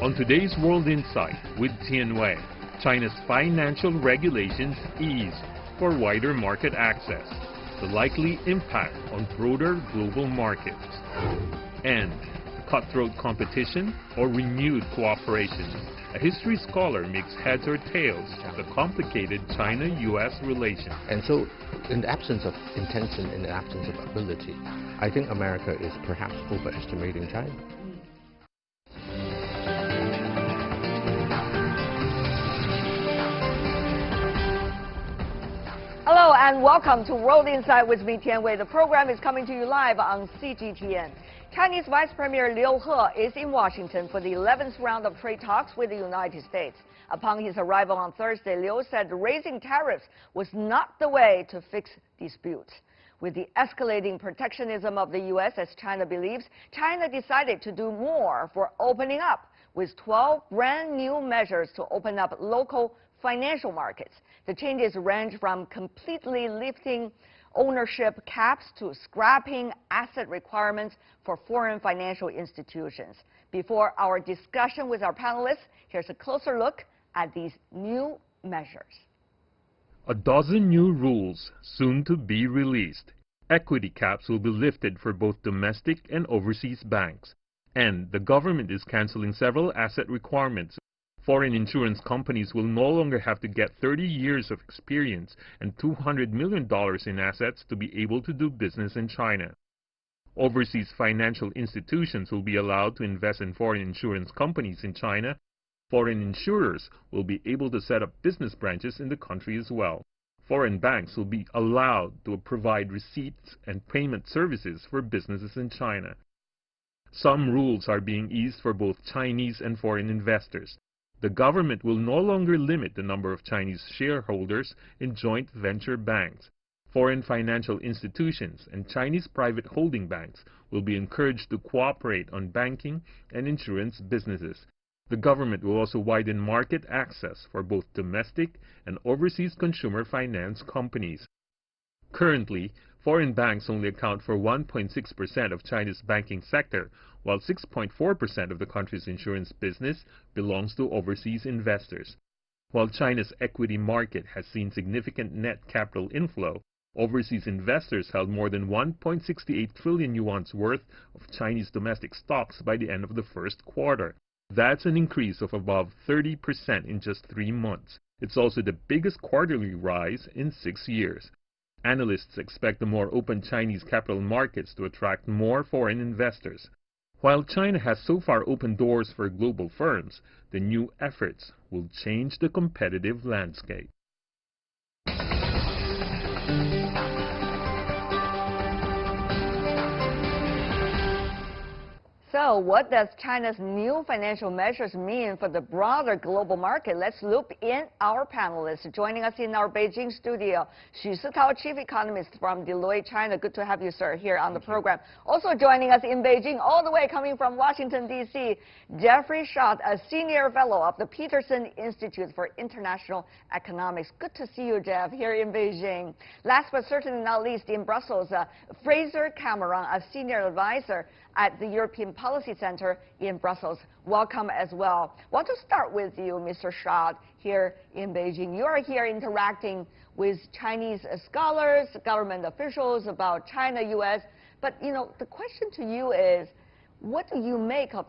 On today's World Insight with Tianwei, China's financial regulations ease for wider market access, the likely impact on broader global markets, and cutthroat competition or renewed cooperation. A history scholar makes heads or tails of the complicated China-U.S. relation. And so, in the absence of intention, in the absence of ability, I think America is perhaps overestimating China. Hello and welcome to World Insight with me, Tianwei. The program is coming to you live on CGTN. Chinese Vice Premier Liu He is in Washington for the 11th round of trade talks with the United States. Upon his arrival on Thursday, Liu said raising tariffs was not the way to fix disputes. With the escalating protectionism of the U.S., as China believes, China decided to do more for opening up, with 12 brand new measures to open up local financial markets. The changes range from completely lifting ownership caps to scrapping asset requirements for foreign financial institutions. Before our discussion with our panelists, here's a closer look at these new measures. A dozen new rules soon to be released. Equity caps will be lifted for both domestic and overseas banks. And the government is canceling several asset requirements. Foreign insurance companies will no longer have to get 30 years of experience and $200 million in assets to be able to do business in China. Overseas financial institutions will be allowed to invest in foreign insurance companies in China. Foreign insurers will be able to set up business branches in the country as well. Foreign banks will be allowed to provide receipts and payment services for businesses in China. Some rules are being eased for both Chinese and foreign investors. The government will no longer limit the number of Chinese shareholders in joint venture banks. Foreign financial institutions and Chinese private holding banks will be encouraged to cooperate on banking and insurance businesses. The government will also widen market access for both domestic and overseas consumer finance companies. Currently, foreign banks only account for 1.6% of China's banking sector, while 6.4% of the country's insurance business belongs to overseas investors. While China's equity market has seen significant net capital inflow, overseas investors held more than 1.68 trillion yuan's worth of Chinese domestic stocks by the end of the first quarter. That's an increase of above 30% in just 3 months. It's also the biggest quarterly rise in 6 years. Analysts expect the more open Chinese capital markets to attract more foreign investors. While China has so far opened doors for global firms, the new efforts will change the competitive landscape. So what does China's new financial measures mean for the broader global market? Let's loop in our panelists. Joining us in our Beijing studio, Xu Sitao, Chief Economist from Deloitte, China. Good to have you, sir, here on the program. Also joining us in Beijing, all the way coming from Washington, D.C., Jeffrey Schott, a Senior Fellow of the Peterson Institute for International Economics. Good to see you, Jeff, here in Beijing. Last but certainly not least, in Brussels, Fraser Cameron, a Senior Advisor at the European Policy Center in Brussels. Welcome as well. Want to start with you, Mr. Schott, here in Beijing. You are here interacting with Chinese scholars, government officials about China-U.S. But, you know, the question to you is, what do you make of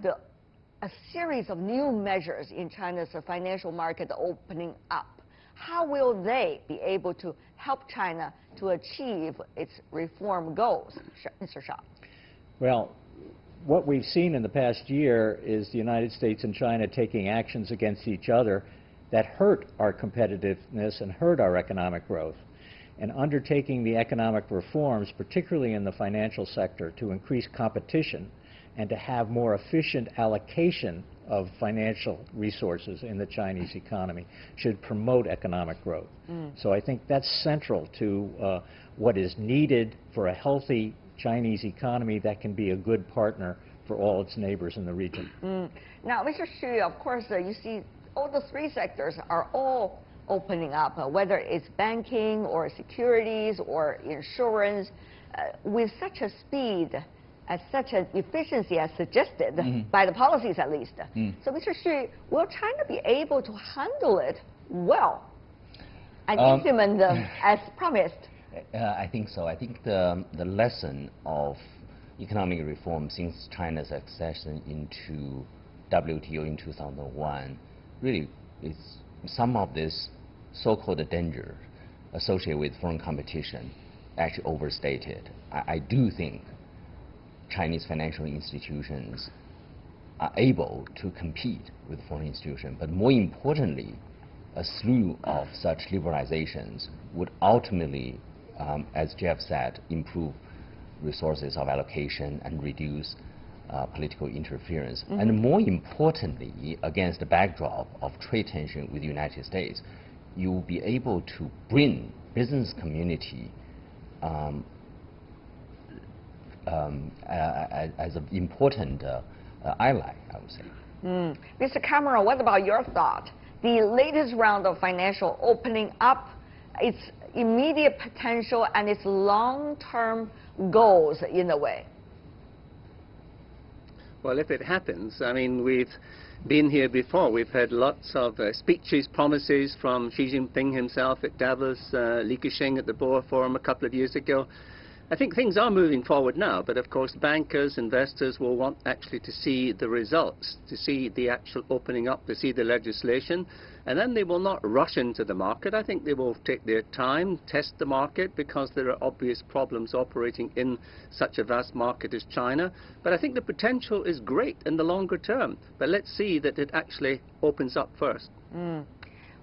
a series of new measures in China's financial market opening up? How will they be able to help China to achieve its reform goals? Mr. Schott. Well, what we've seen in the past year is the United States and China taking actions against each other that hurt our competitiveness and hurt our economic growth. And undertaking the economic reforms, particularly in the financial sector, to increase competition and to have more efficient allocation of financial resources in the Chinese economy should promote economic growth. So I think that's central to what is needed for a healthy Chinese economy that can be a good partner for all its neighbors in the region. Now, Mr. Xu, of course, you see all the 3 sectors are all opening up, whether it's banking or securities or insurance, with such a speed as such an efficiency as suggested by the policies at least. So Mr. Xu, will China be able to handle it well and implement them as promised? I think so. I think the lesson of economic reform since China's accession into WTO in 2001 really is some of this so-called danger associated with foreign competition actually overstated. I do think Chinese financial institutions are able to compete with foreign institutions, but more importantly, a slew of such liberalizations would ultimately, as Jeff said, improve resources of allocation and reduce political interference. And more importantly, against the backdrop of trade tension with the United States, you will be able to bring business community as an important ally, I would say. Mr. Cameron, what about your thought? The latest round of financial opening up, its immediate potential and its long-term goals in a way. Well, if it happens, I mean, we've been here before. We've had lots of speeches, promises from Xi Jinping himself at Davos, Li Keqiang at the Boer Forum a couple of years ago. I think things are moving forward now, but of course bankers, investors will want actually to see the results, to see the actual opening up, to see the legislation, and then they will not rush into the market. I think they will take their time, test the market, because there are obvious problems operating in such a vast market as China. But I think the potential is great in the longer term, but let's see that it actually opens up first.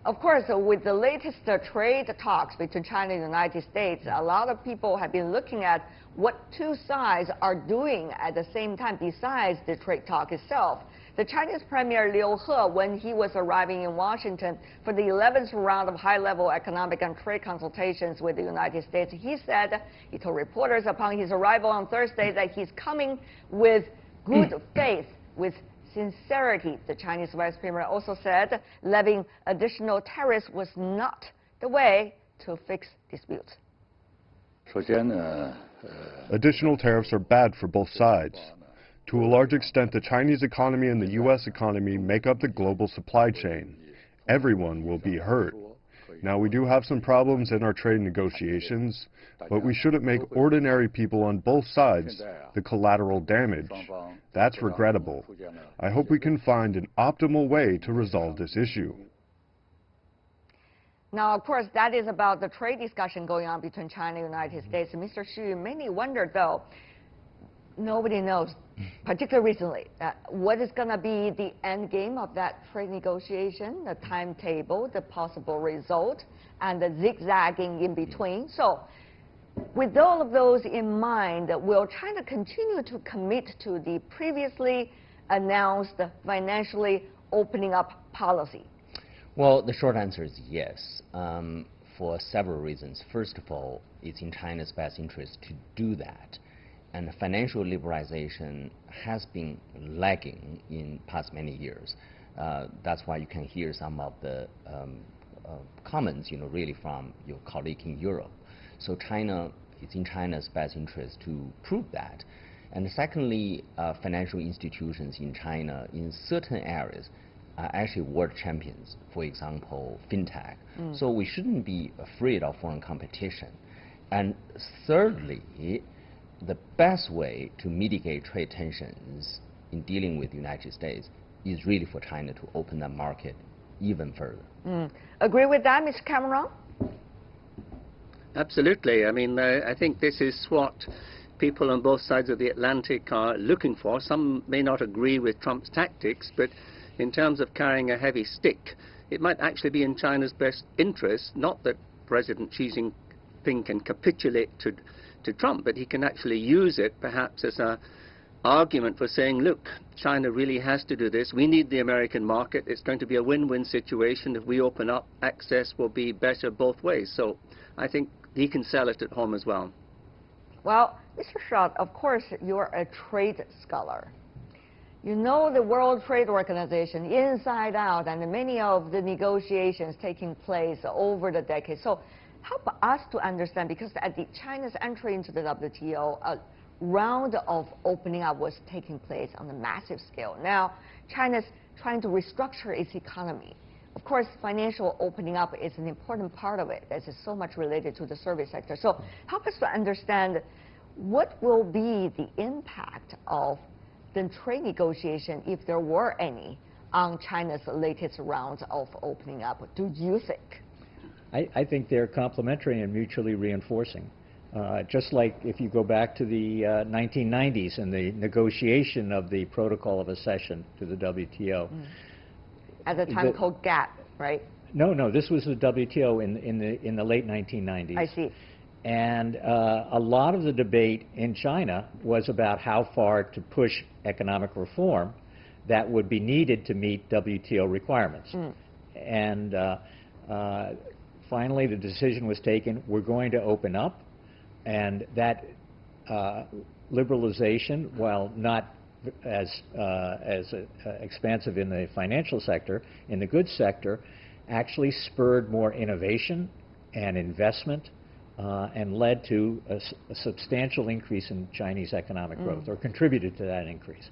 Of course, with the latest trade talks between China and the United States, a lot of people have been looking at what two sides are doing at the same time besides the trade talk itself. The Chinese Premier Liu He, when he was arriving in Washington for the 11th round of high-level economic and trade consultations with the United States, he told reporters upon his arrival on Thursday that he's coming with good faith, with sincerity. The Chinese Vice Premier also said levying additional tariffs was not the way to fix disputes. Additional tariffs are bad for both sides. To a large extent, the Chinese economy and the U.S. economy make up the global supply chain. Everyone will be hurt. Now, we do have some problems in our trade negotiations, but we shouldn't make ordinary people on both sides the collateral damage. That's regrettable. I hope we can find an optimal way to resolve this issue. Now, of course, that is about the trade discussion going on between China and the United States. Mr. Xu, many wonder, though, nobody knows, particularly recently, what is going to be the end game of that trade negotiation, the timetable, the possible result, and the zigzagging in between. So, with all of those in mind, will China continue to commit to the previously announced financially opening up policy? Well, the short answer is yes, for several reasons. First of all, it's in China's best interest to do that. And financial liberalization has been lagging in past many years. That's why you can hear some of the comments, really from your colleague in Europe. So it's in China's best interest to prove that. And secondly, financial institutions in China in certain areas are actually world champions, for example, fintech. So we shouldn't be afraid of foreign competition. And thirdly, the best way to mitigate trade tensions in dealing with the United States is really for China to open the market even further. Agree with that, Mr. Cameron? Absolutely. I mean, I think this is what people on both sides of the Atlantic are looking for. Some may not agree with Trump's tactics, but in terms of carrying a heavy stick, it might actually be in China's best interest, not that President Xi Jinping can capitulate to Trump, but he can actually use it perhaps as an argument for saying, look, China really has to do this. We need the American market. It's going to be a win-win situation. If we open up, access will be better both ways. So I think he can sell it at home as well. Well, Mr. Schott, of course, you're a trade scholar. You know the World Trade Organization inside out and many of the negotiations taking place over the decades. So help us to understand, because at China's entry into the WTO, round of opening up was taking place on a massive scale. Now, China's trying to restructure its economy. Of course, financial opening up is an important part of it. There's so much related to the service sector. So help us to understand what will be the impact of the trade negotiation, if there were any, on China's latest rounds of opening up. Do you think? I think they're complementary and mutually reinforcing. Just like if you go back to the 1990s and the negotiation of the Protocol of Accession to the WTO. At the time called GATT, right? No, this was the WTO in the late 1990s. I see. And a lot of the debate in China was about how far to push economic reform that would be needed to meet WTO requirements. And finally, the decision was taken, we're going to open up, and that liberalization, while not as expansive in the financial sector, in the goods sector, actually spurred more innovation and investment and led to a substantial increase in Chinese economic growth, or contributed to that increase.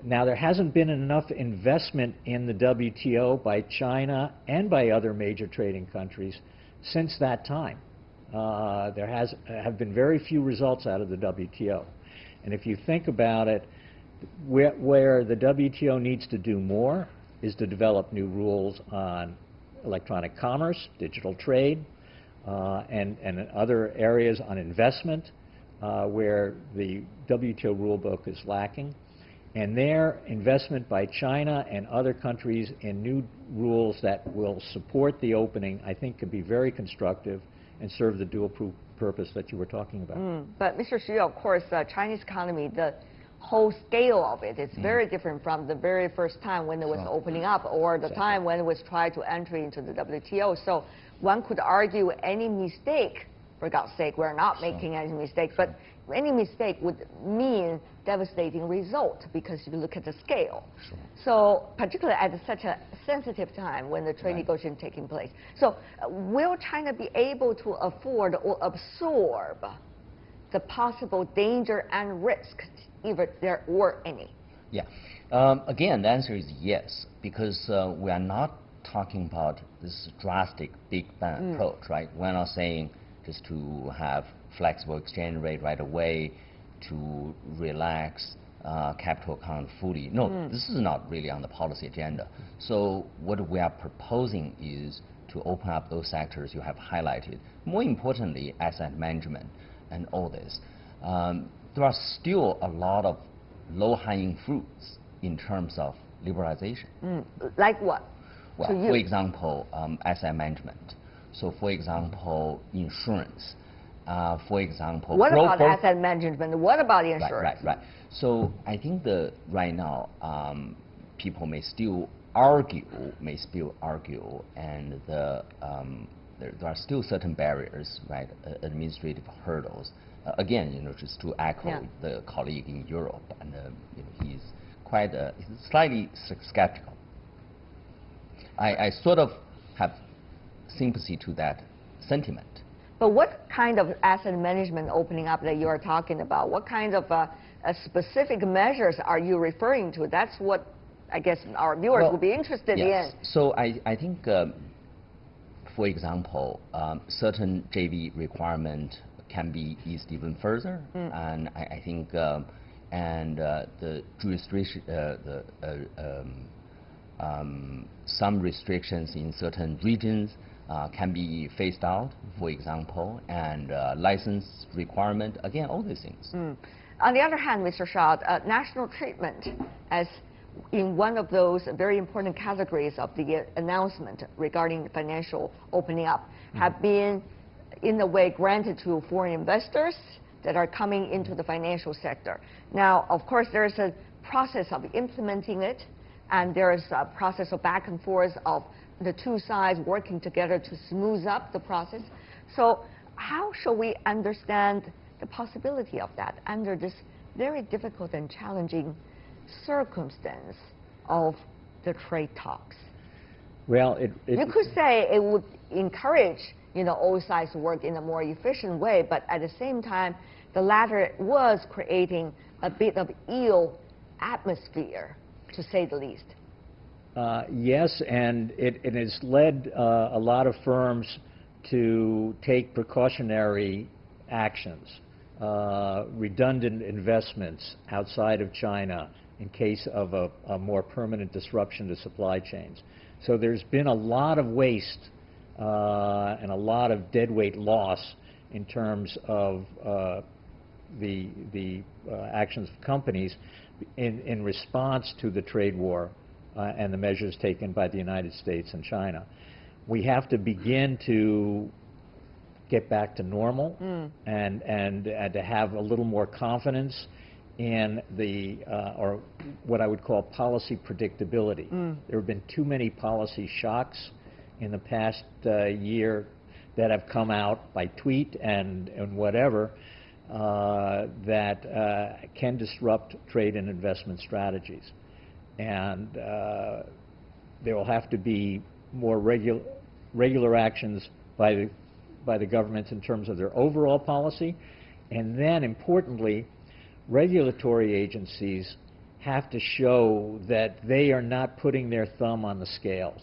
Now, there hasn't been enough investment in the WTO by China and by other major trading countries since that time. There have been very few results out of the WTO. And if you think about it, where the WTO needs to do more is to develop new rules on electronic commerce, digital trade, and other areas on investment where the WTO rulebook is lacking. And their investment by China and other countries in new rules that will support the opening, I think, could be very constructive and serve the dual purpose that you were talking about. But Mr. Xu, of course, Chinese economy, the whole scale of it is very different from the very first time when it was opening up, or the time when it was trying to enter into the WTO. So one could argue any mistake, for God's sake, we're not making any mistake, but any mistake would mean devastating result, because if you look at the scale. So particularly at such a sensitive time when the trade negotiation is taking place. So will China be able to afford or absorb the possible danger and risk, if there were any? Yeah. Again, the answer is yes, because we are not talking about this drastic big bang approach, right? We're not saying just to have flexible exchange rate right away, to relax capital account fully. No, this is not really on the policy agenda. So what we are proposing is to open up those sectors you have highlighted. More importantly, asset management and all this. There are still a lot of low-hanging fruits in terms of liberalization. Like what? Well, for example, asset management. So, for example, insurance. For example, what about asset management? What about insurance? Right. So I think right now people may still argue, and there are still certain barriers, right? Administrative hurdles. Again, just to echo the colleague in Europe, and he's quite he's slightly skeptical. I sort of have sympathy to that sentiment. But what kind of asset management opening up that you are talking about? What kind of specific measures are you referring to? That's what I guess our viewers will be interested in. So I think, for example, certain JV requirement can be eased even further, and I think the jurisdiction, some restrictions in certain regions can be phased out, for example, and license requirement, again, all these things. On the other hand, Mr. Shah, national treatment as in one of those very important categories of the announcement regarding financial opening up have been, in a way, granted to foreign investors that are coming into the financial sector. Now, of course, there is a process of implementing it, and there is a process of back and forth of the two sides working together to smooth up the process. So how shall we understand the possibility of that under this very difficult and challenging circumstance of the trade talks? Well, you could say it would encourage all sides to work in a more efficient way, but at the same time, the latter was creating a bit of ill atmosphere, to say the least. Yes, and it has led a lot of firms to take precautionary actions, redundant investments outside of China in case of a more permanent disruption to supply chains. So there's been a lot of waste and a lot of deadweight loss in terms of the actions of companies in response to the trade war and the measures taken by the United States and China. We have to begin to get back to normal and to have a little more confidence in the, or what I would call policy predictability. There have been too many policy shocks in the past year that have come out by tweet and whatever that can disrupt trade and investment strategies. And there will have to be more regular actions by the governments in terms of their overall policy. And then, importantly, regulatory agencies have to show that they are not putting their thumb on the scales.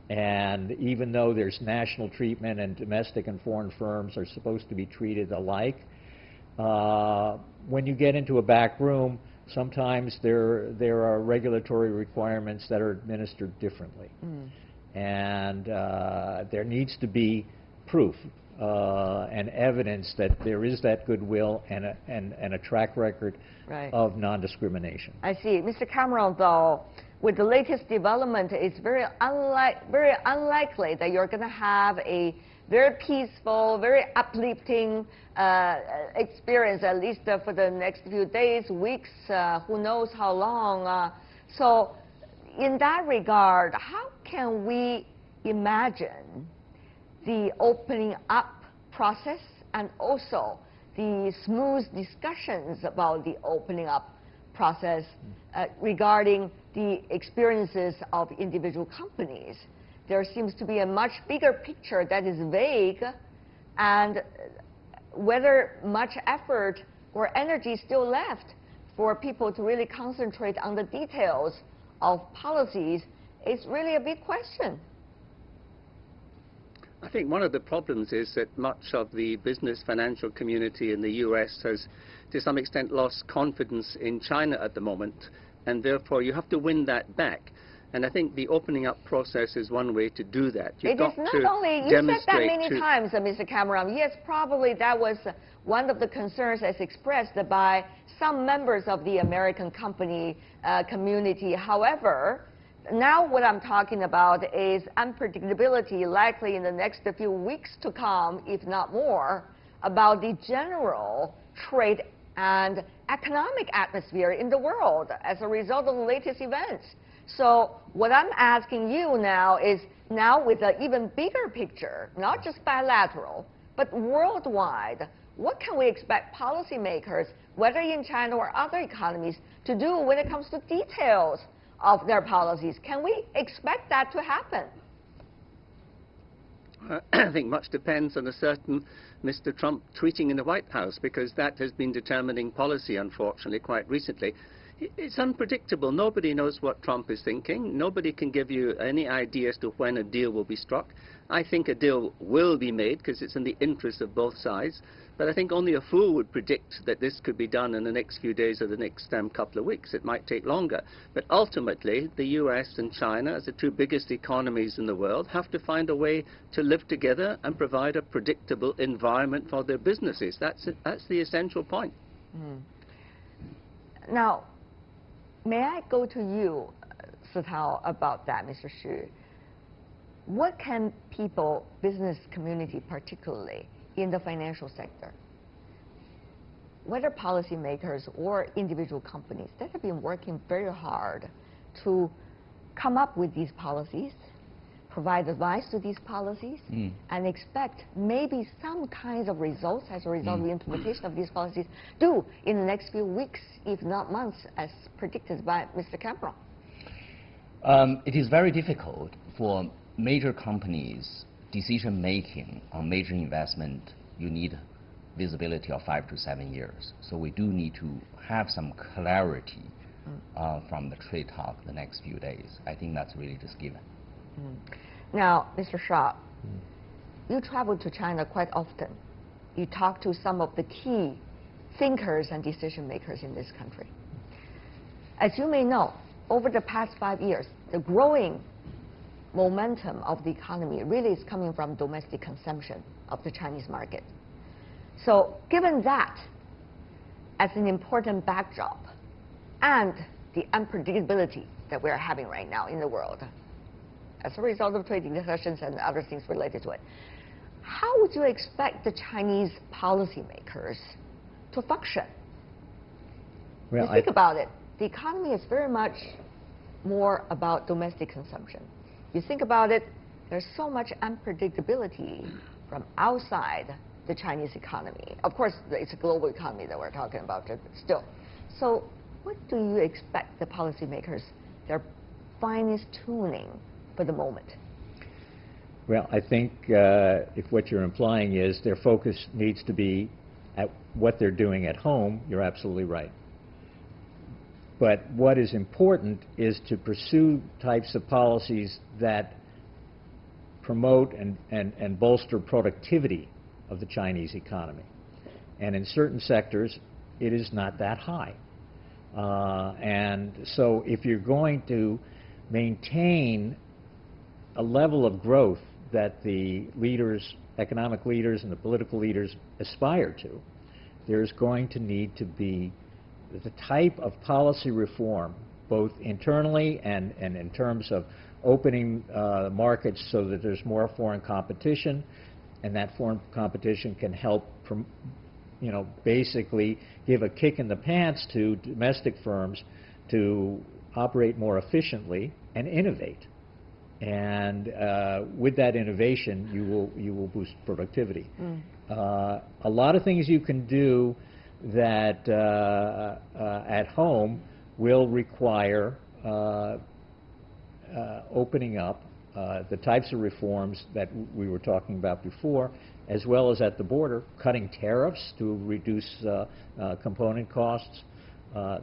And even though there's national treatment and domestic and foreign firms are supposed to be treated alike, when you get into a back room, sometimes there are regulatory requirements that are administered differently. And there needs to be proof and evidence that there is that goodwill and a track record of non-discrimination. I see. Mr. Cameron, though, with the latest development, it's very unlikely that you're going to have a very peaceful, very uplifting experience, at least for the next few days, weeks, who knows how long. So in that regard, how can we imagine the opening up process and also the smooth discussions about the opening up process regarding the experiences of individual companies? There seems to be a much bigger picture that is vague, and whether much effort or energy is still left for people to really concentrate on the details of policies is really a big question. I think one of the problems is that much of the business financial community in the US has, to some extent, lost confidence in China at the moment, and therefore you have to win that back. And I think the opening up process is one way to do that. It is not only, you said that many times, Mr. Cameron. Yes, probably that was one of the concerns as expressed by some members of the American company community. However, now what I'm talking about is unpredictability likely in the next few weeks to come, if not more, about the general trade and economic atmosphere in the world as a result of the latest events. So what I'm asking you now is, now with an even bigger picture, not just bilateral, but worldwide, what can we expect policymakers, whether in China or other economies, to do when it comes to details of their policies? Can we expect that to happen? I think much depends on a certain Mr. Trump tweeting in the White House, because that has been determining policy, unfortunately, quite recently. It's unpredictable. Nobody knows what Trump is thinking. Nobody can give you any idea as to when a deal will be struck. I think a deal will be made because it's in the interest of both sides. But I think only a fool would predict that this could be done in the next few days or the next couple of weeks. It might take longer. But ultimately, the US and China, as the two biggest economies in the world, have to find a way to live together and provide a predictable environment for their businesses. That's the essential point. Now, may I go to you, Sitao, about that, Mr. Xu? What can people, business community particularly, in the financial sector, whether policymakers or individual companies that have been working very hard to come up with these policies, provide advice to these policies, and expect maybe some kinds of results as a result of the implementation of these policies, do in the next few weeks, if not months, as predicted by Mr. Cameron? It is very difficult for major companies' decision-making on major investment. You need visibility of 5 to 7 years. So we do need to have some clarity from the trade talk the next few days. I think that's really just given. Now, Mr. Shaw, you travel to China quite often. You talk to some of the key thinkers and decision makers in this country. As you may know, over the past 5 years, the growing momentum of the economy really is coming from domestic consumption of the Chinese market. So given that as an important backdrop and the unpredictability that we're having right now in the world as a result of trade discussions and other things related to it, how would you expect the Chinese policymakers to function? Well, think about it. The economy is very much more about domestic consumption. You think about it, there's so much unpredictability from outside the Chinese economy. Of course, it's a global economy that we're talking about still. So what do you expect the policymakers, their finest tuning for the moment? Well, I think if what you're implying is their focus needs to be at what they're doing at home, you're absolutely right. But what is important is to pursue types of policies that promote and bolster productivity of the Chinese economy. And in certain sectors, it is not that high. And so if you're going to maintain a level of growth that the leaders, economic leaders and the political leaders aspire to, there's going to need to be the type of policy reform, both internally and in terms of opening markets so that there's more foreign competition, and that foreign competition can help, basically give a kick in the pants to domestic firms to operate more efficiently and innovate. And with that innovation, you will boost productivity. A lot of things you can do that at home will require opening up the types of reforms that we were talking about before, as well as at the border, cutting tariffs to reduce component costs.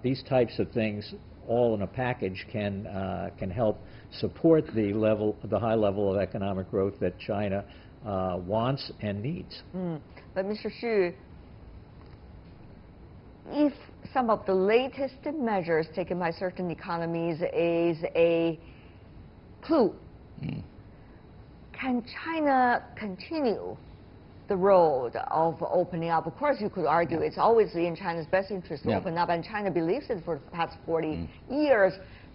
These types of things, all in a package, can help support the high level of economic growth that China wants and needs. But Mr. Xu, if some of the latest measures taken by certain economies is a clue, can China continue the road of opening up? Of course, you could argue it's always in China's best interest to open up, and China believes it for the past 40 years.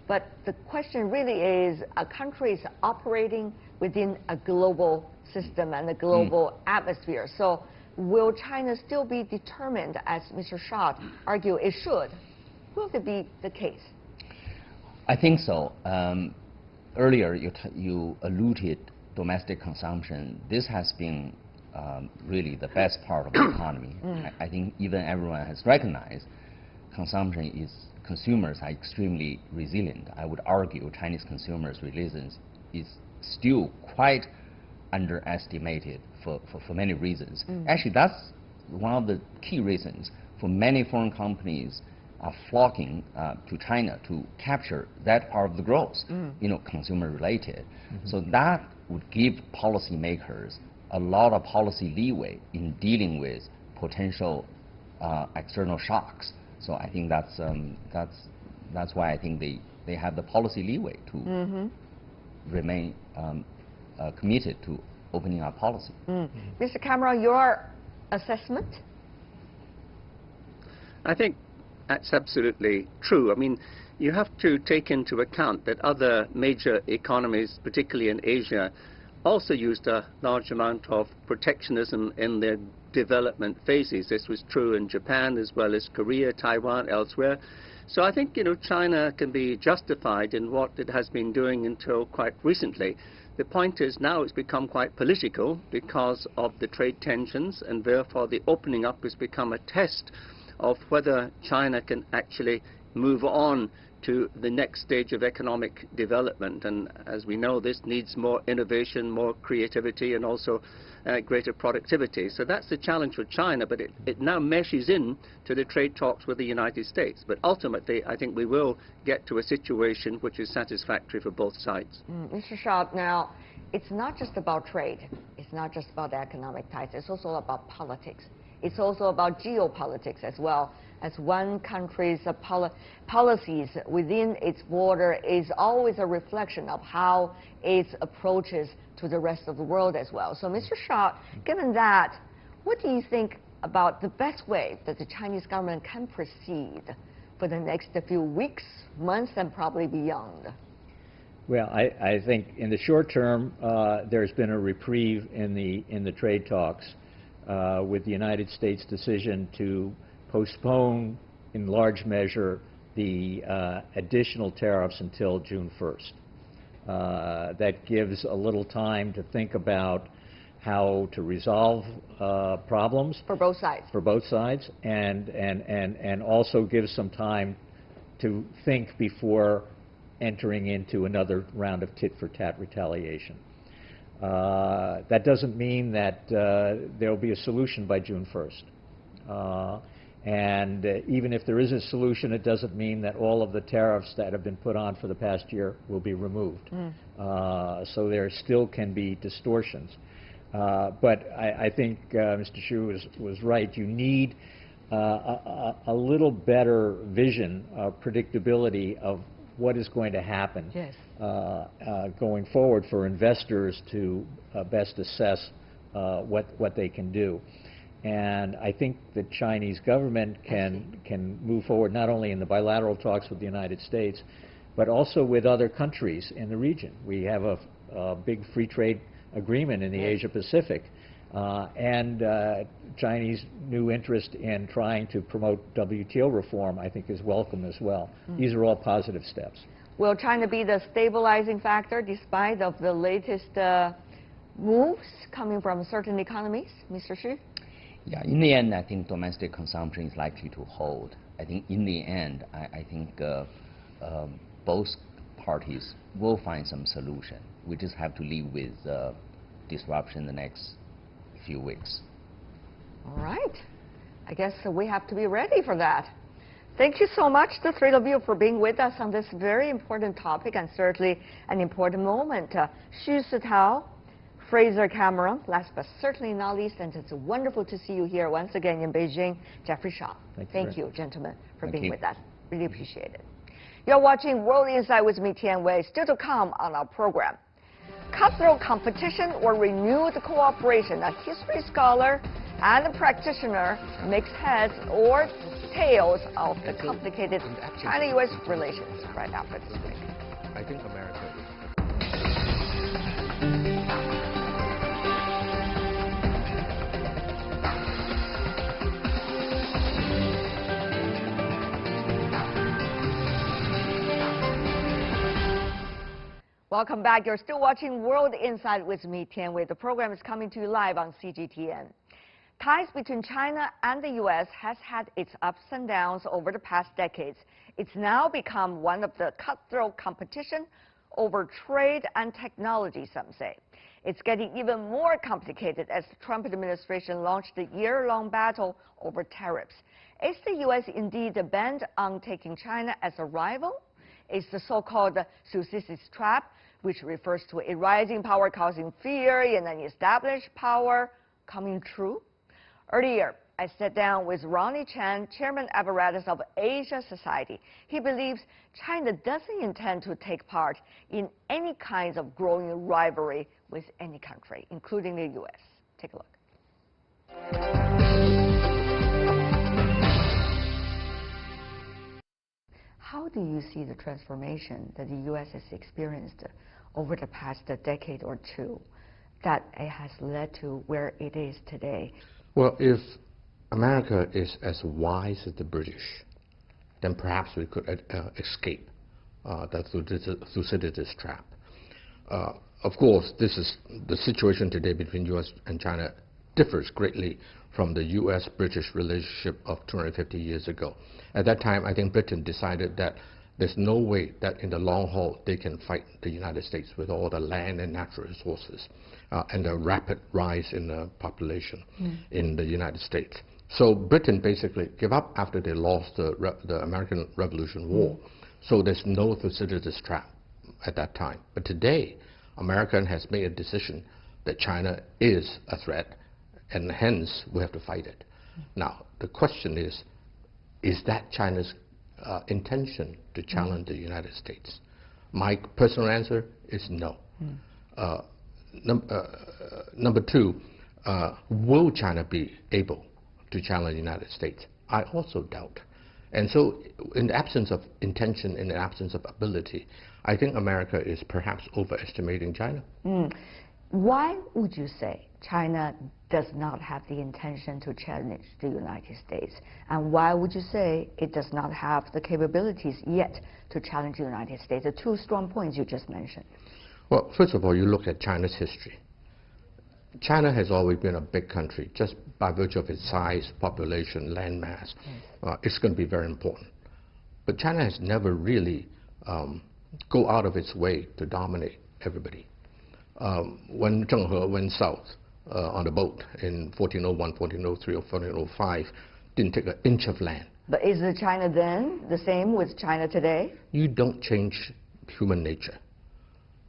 But the question really is, a country is operating within a global system and a global atmosphere. So will China still be determined, as Mr. Shaw argued it should? Will it be the case? I think so. Earlier, you alluded domestic consumption. This has been really the best part of the economy. I think even everyone has recognized consumers are extremely resilient. I would argue Chinese consumers' resilience is still quite underestimated for many reasons. Actually, that's one of the key reasons for many foreign companies are flocking to China to capture that part of the growth, consumer related. So that would give policymakers a lot of policy leeway in dealing with potential external shocks. So I think that's why I think they have the policy leeway to remain committed to opening up policy. Mr. Cameron, your assessment? I think that's absolutely true. I mean, you have to take into account that other major economies, particularly in Asia, also used a large amount of protectionism in their development phases. This was true in Japan as well as Korea, Taiwan, elsewhere. So I think, China can be justified in what it has been doing until quite recently. The point is now it's become quite political because of the trade tensions, and therefore the opening up has become a test of whether China can actually move on to the next stage of economic development. And as we know, this needs more innovation, more creativity, and also greater productivity. So that's the challenge for China, but it now meshes in to the trade talks with the United States. But ultimately, I think we will get to a situation which is satisfactory for both sides. Mr. Shaw, now, it's not just about trade. It's not just about economic ties. It's also about politics. It's also about geopolitics as well, as one country's policies within its border is always a reflection of how it approaches to the rest of the world as well. So, Mr. Shaw, given that, what do you think about the best way that the Chinese government can proceed for the next few weeks, months, and probably beyond? Well, I think in the short term, there's been a reprieve in the trade talks with the United States' decision to postpone, in large measure, the additional tariffs until June 1st. That gives a little time to think about how to resolve problems. For both sides. For both sides, and also gives some time to think before entering into another round of tit-for-tat retaliation. That doesn't mean that there will be a solution by June 1st. And even if there is a solution, it doesn't mean that all of the tariffs that have been put on for the past year will be removed. So there still can be distortions. But I think Mr. Xu was right. You need a little better vision of predictability of what is going to happen going forward for investors to best assess what they can do. And I think the Chinese government can move forward not only in the bilateral talks with the United States, but also with other countries in the region. We have a big free trade agreement in the Asia Pacific, and Chinese new interest in trying to promote WTO reform, I think, is welcome as well. These are all positive steps. Will China be the stabilizing factor despite of the latest moves coming from certain economies, Mr. Xu? Yeah, in the end, I think domestic consumption is likely to hold. I think in the end, I think both parties will find some solution. We just have to live with disruption the next few weeks. All right. I guess we have to be ready for that. Thank you so much, the three of you, for being with us on this very important topic and certainly an important moment. Xu Sitao, Fraser Cameron, last but certainly not least, and it's wonderful to see you here once again in Beijing, Jeffrey Shaw. Thank you, gentlemen, for being with us. Really appreciate it. You're watching World Insight with me, Tian Wei. Still to come on our program. Cutthroat competition or renewed cooperation? A history scholar and a practitioner makes heads or tails of the complicated China-U.S. relations right after this break. I think America is... Welcome back. You're still watching World Insight with me, Tian Wei. The program is coming to you live on CGTN. Ties between China and the U.S. has had its ups and downs over the past decades. It's now become one of the cutthroat competition over trade and technology, some say. It's getting even more complicated as the Trump administration launched the year-long battle over tariffs. Is the U.S. indeed bent on taking China as a rival? Is the so-called Thucydides trap, which refers to a rising power causing fear in an established power, coming true? Earlier, I sat down with Ronnie Chan, Chairman Emeritus of Asia Society. He believes China doesn't intend to take part in any kinds of growing rivalry with any country, including the U.S. Take a look. How do you see the transformation that the U.S. has experienced over the past decade or two that it has led to where it is today? Well, if America is as wise as the British, then perhaps we could escape that Thucydides trap. Of course, this is the situation today between U.S. and China differs greatly from the U.S.-British relationship of 250 years ago. At that time, I think Britain decided that There's no way that in the long haul they can fight the United States with all the land and natural resources and the rapid rise in the population in the United States. So Britain basically gave up after they lost the American Revolution War. So there's no Thucydides trap at that time. But today, America has made a decision that China is a threat, and hence we have to fight it. Now, the question is that China's intention to challenge the United States? My personal answer is no. Number two, will China be able to challenge the United States? I also doubt. And so in the absence of intention, in the absence of ability, I think America is perhaps overestimating China. Why would you say China does not have the intention to challenge the United States? And why would you say it does not have the capabilities yet to challenge the United States? The two strong points you just mentioned. Well, first of all, you look at China's history. China has always been a big country, just by virtue of its size, population, land mass. It's going to be very important. But China has never really go out of its way to dominate everybody. When Zheng He went south on the boat in 1401, 1403, or 1405, didn't take an inch of land. But is China then the same with China today? You don't change human nature.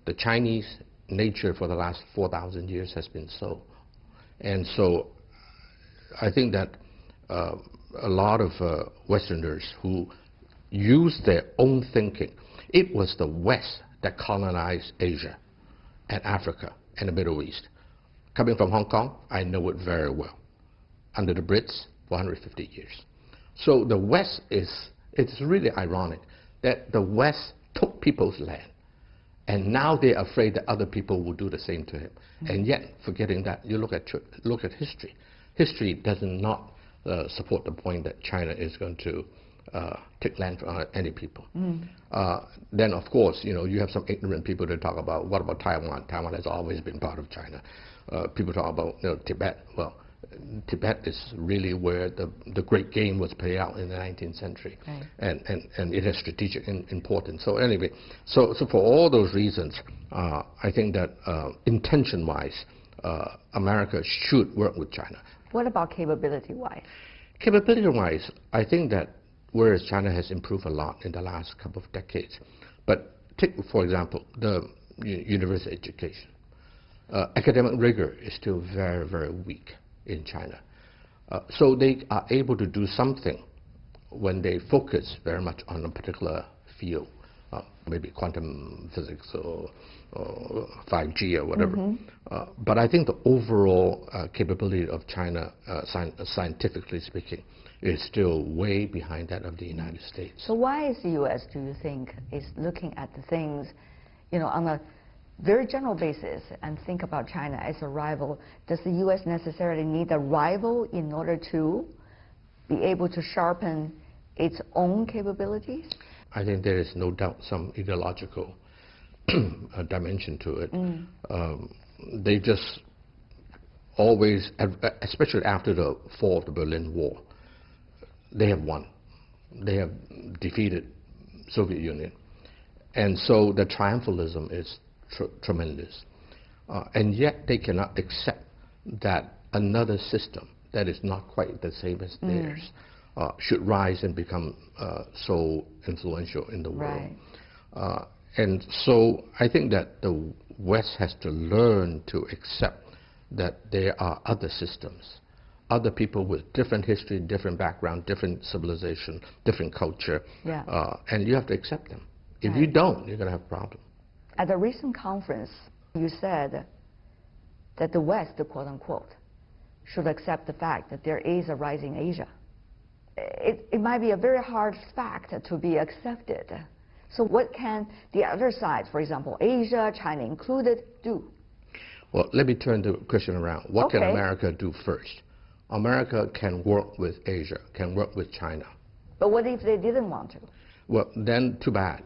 The Chinese nature for the last 4,000 years has been so. And so I think that a lot of Westerners who use their own thinking, it was the West that colonized Asia and Africa and the Middle East. Coming from Hong Kong, I know it very well. Under the Brits, 450 years. So the West it's really ironic that the West took people's land, and now they're afraid that other people will do the same to him. And yet, forgetting that, you look at history. History does not support the point that China is going to take land from any people. Then, of course, you have some ignorant people that talk about, what about Taiwan? Taiwan has always been part of China. People talk about Tibet. Well, Tibet is really where the great game was played out in the 19th century, and it has strategic importance. So anyway, so for all those reasons, I think that intention-wise, America should work with China. What about capability-wise? Capability-wise, I think that whereas China has improved a lot in the last couple of decades, but take, for example, the university education. Academic rigor is still very, very weak in China. So they are able to do something when they focus very much on a particular field, maybe quantum physics or 5G or whatever. But I think the overall capability of China, scientifically speaking, is still way behind that of the United States. So why is the U.S., do you think, is looking at the things, on a very general basis and think about China as a rival? Does the U.S. necessarily need a rival in order to be able to sharpen its own capabilities? I think there is no doubt some ideological dimension to it. They just always, especially after the fall of the Berlin Wall, they have won. They have defeated Soviet Union. And so the triumphalism is tremendous. And yet they cannot accept that another system that is not quite the same as theirs should rise and become so influential in the world. And so I think that the West has to learn to accept that there are other systems, other people with different history, different background, different civilization, different culture, and you have to accept them. If you don't, you're going to have a problem. At a recent conference, you said that the West, quote-unquote, should accept the fact that there is a rising Asia. It might be a very hard fact to be accepted. So what can the other side, for example, Asia, China included, do? Well, let me turn the question around. What can America do first? America can work with Asia, can work with China. But what if they didn't want to? Well, then too bad.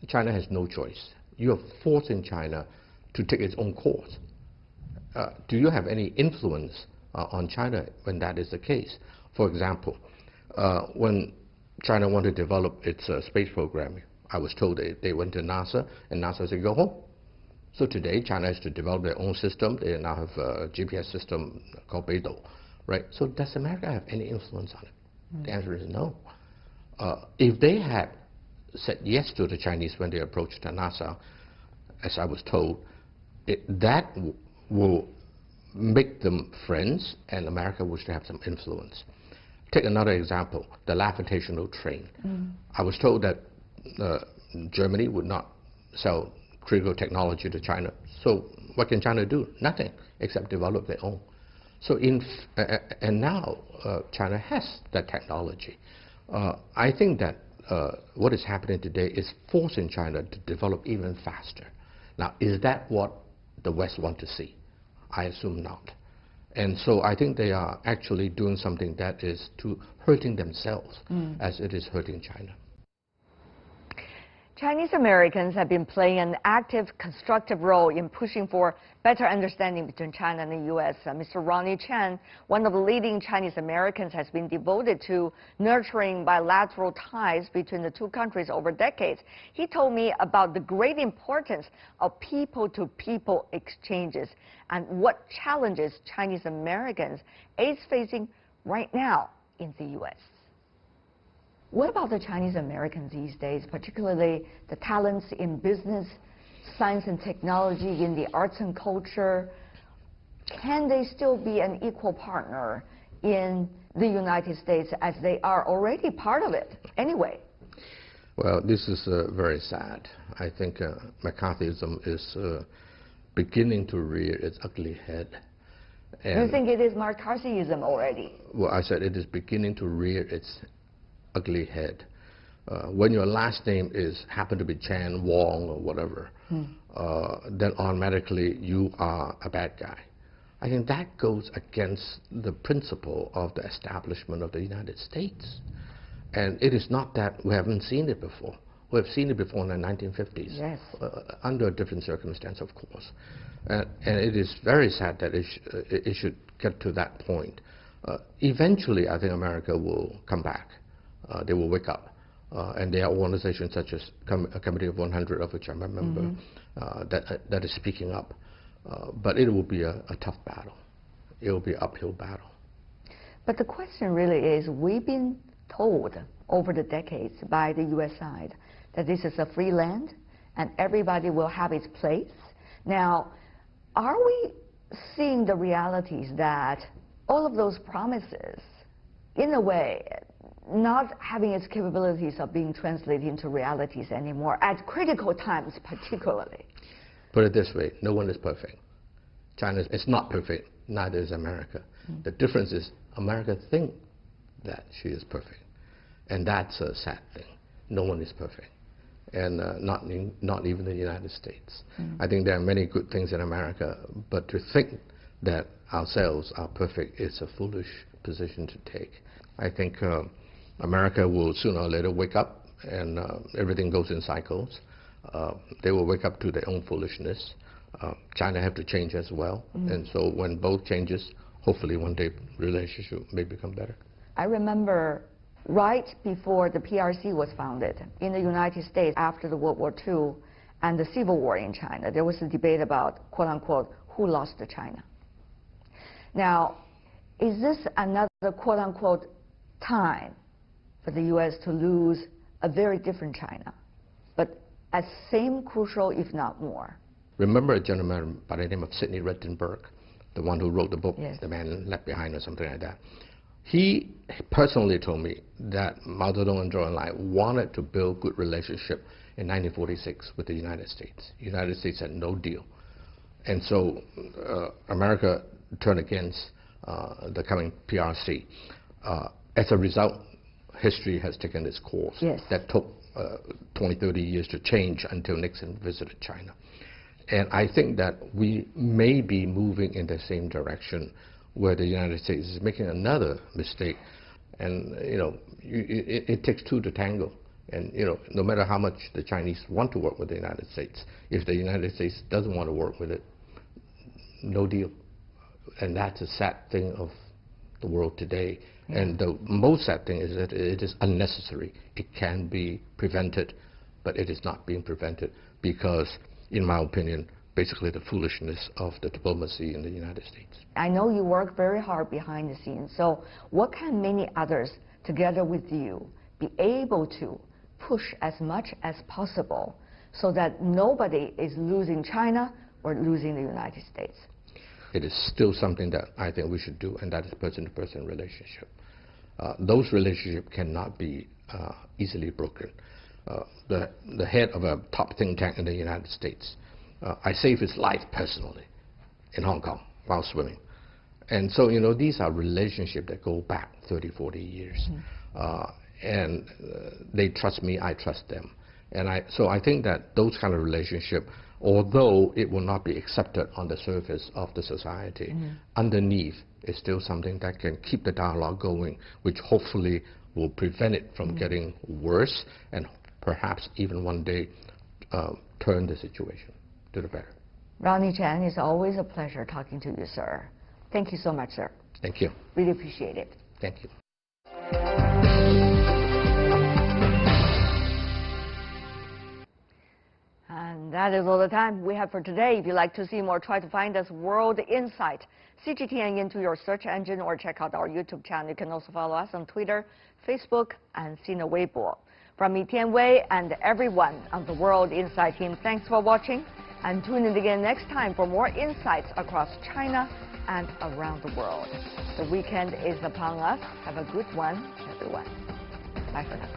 China has no choice. You are forcing China to take its own course. Do you have any influence on China when that is the case? For example, when China wanted to develop its space program, I was told they went to NASA, and NASA said, go home. So today, China has to develop their own system. They now have a GPS system called Beidou, right? So does America have any influence on it? The answer is no. If they had said yes to the Chinese when they approached NASA, as I was told, that will make them friends, and America would have some influence. Take another example, the gravitational train. I was told that Germany would not sell critical technology to China. So what can China do? Nothing, except develop their own. So and now China has that technology. I think that what is happening today is forcing China to develop even faster. Now, is that what the West want to see? I assume not. And so I think they are actually doing something that is hurting themselves as it is hurting China. Chinese Americans have been playing an active, constructive role in pushing for better understanding between China and the U.S. Mr. Ronnie Chen, one of the leading Chinese Americans, has been devoted to nurturing bilateral ties between the two countries over decades. He told me about the great importance of people-to-people exchanges and what challenges Chinese Americans is facing right now in the U.S. What about the Chinese Americans these days, particularly the talents in business, science and technology, in the arts and culture? Can they still be an equal partner in the United States as they are already part of it anyway? Well, this is very sad. I think McCarthyism is beginning to rear its ugly head. And you think it is McCarthyism already? Well, I said it is beginning to rear its ugly head. When your last name happen to be Chan, Wong, or whatever, then automatically you are a bad guy. I think that goes against the principle of the establishment of the United States. And it is not that we haven't seen it before. We have seen it before in the 1950s, yes. Under a different circumstance, of course. And it is very sad that it should get to that point. Eventually, I think America will come back. They will wake up. And there are organizations such as a Committee of 100, of which I'm a member, that is speaking up. But it will be a tough battle. It will be an uphill battle. But the question really is, we've been told over the decades by the U.S. side that this is a free land and everybody will have its place. Now, are we seeing the realities that all of those promises, in a way, not having its capabilities of being translated into realities anymore, at critical times particularly? Put it this way, no one is perfect. China is not perfect, neither is America. The difference is America thinks that she is perfect. And that's a sad thing. No one is perfect. And not even the United States. I think there are many good things in America, but to think that ourselves are perfect is a foolish position to take. I think America will sooner or later wake up, and everything goes in cycles. They will wake up to their own foolishness. China have to change as well. And so when both changes, hopefully one day relationship may become better. I remember right before the PRC was founded in the United States after the World War II and the Civil War in China, there was a debate about, quote unquote, who lost to China. Now, is this another, quote unquote, time for the U.S. to lose a very different China, but as same crucial, if not more? Remember a gentleman by the name of Sidney Reddenberg, the one who wrote the book, yes. The Man Left Behind, or something like that. He personally told me that Mao Zedong and Zhou Enlai wanted to build good relationship in 1946 with the United States. The United States had no deal. And so America turned against the coming PRC. As a result, history has taken its course. Yes. That took 20, 30 years to change until Nixon visited China. And I think that we may be moving in the same direction, where the United States is making another mistake. And, you know, it takes two to tango. And, you know, no matter how much the Chinese want to work with the United States, if the United States doesn't want to work with it, no deal. And that's a sad thing of the world today. And the most sad thing is that it is unnecessary. It can be prevented but it is not being prevented because, in my opinion, basically the foolishness of the diplomacy in the United States. I know you work very hard behind the scenes, so what can many others, together with you, be able to push as much as possible so that nobody is losing China or losing the United States? It is still something that I think we should do, and that is person-to-person relationship. Those relationships cannot be easily broken. The head of a top think tank in the United States, I saved his life personally in Hong Kong while swimming. And so, you know, these are relationships that go back 30, 40 years. And they trust me, I trust them. And so I think that those kind of relationships, although it will not be accepted on the surface of the society, underneath is still something that can keep the dialogue going, which hopefully will prevent it from getting worse and perhaps even one day turn the situation to the better. Ronnie Chan, it's always a pleasure talking to you, sir. Thank you so much, sir. Thank you. Really appreciate it. Thank you. And that is all the time we have for today. If you'd like to see more, try to find us World Insight, CGTN into your search engine, or check out our YouTube channel. You can also follow us on Twitter, Facebook, and Sina Weibo. From me, Tian Wei, and everyone on the World Insight team, thanks for watching, and tune in again next time for more insights across China and around the world. The weekend is upon us. Have a good one, everyone. Bye for now.